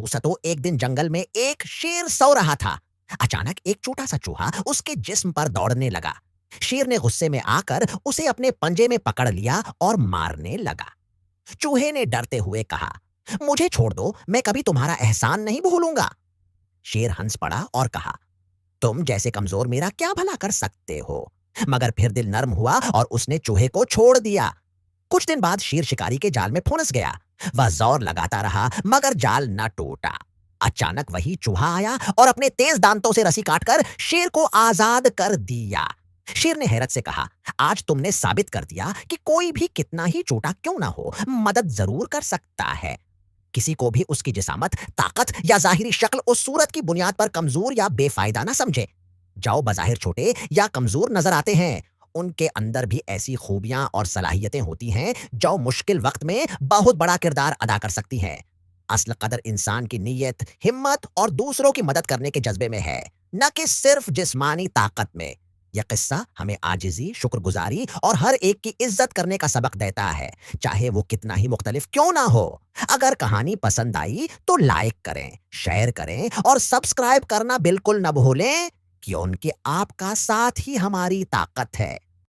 दूसतो एक दिन जंगल में एक शेर सो रहा था। अचानक एक छोटा सा चूहा उसके जिस्म पर दौड़ने लगा। शेर ने गुस्से में आकर उसे अपने पंजे में पकड़ लिया और मारने लगा। चूहे ने डरते हुए कहा, मुझे छोड़ दो, मैं कभी तुम्हारा एहसान नहीं भूलूंगा। शेर हंस पड़ा और कहा, तुम जैसे कमजोर मेरा क्या भला कर सकते हो। मगर फिर दिल नर्म हुआ और उसने चूहे को छोड़ दिया। कुछ दिन बाद शेर शिकारी के जाल में फंस गया। वह जोर लगाता रहा मगर जाल न टूटा। अचानक वही चूहा आया और अपने तेज दांतों से रस्सी काटकर शेर को आजाद कर दिया। शेर ने हैरत से कहा, आज तुमने साबित कर दिया कि कोई भी कितना ही छोटा क्यों ना हो, मदद जरूर कर सकता है। किसी को भी उसकी जिसामत, ताकत या जाहिरी शक्ल और सूरत की बुनियाद पर कमजोर या बेफायदा ना समझे। जाओ बाज़ाहिर छोटे या कमजोर नजर आते हैं, उनके अंदर भी ऐसी खूबियां और सलाहियतें होती हैं जो मुश्किल वक्त में बहुत बड़ा किरदार अदा कर सकती हैं। असल कदर इंसान की नीयत, हिम्मत और दूसरों की मदद करने के जज्बे में है, न कि सिर्फ जिस्मानी ताकत में। यह किस्सा हमें आजिज़ी, शुक्रगुजारी और हर एक की इज्जत करने का सबक देता है, चाहे वो कितना ही मुख्तलिफ क्यों ना हो। अगर कहानी पसंद आई तो लाइक करें, शेयर करें और सब्सक्राइब करना बिल्कुल न भूलें, क्योंकि आपका साथ ही हमारी ताकत है।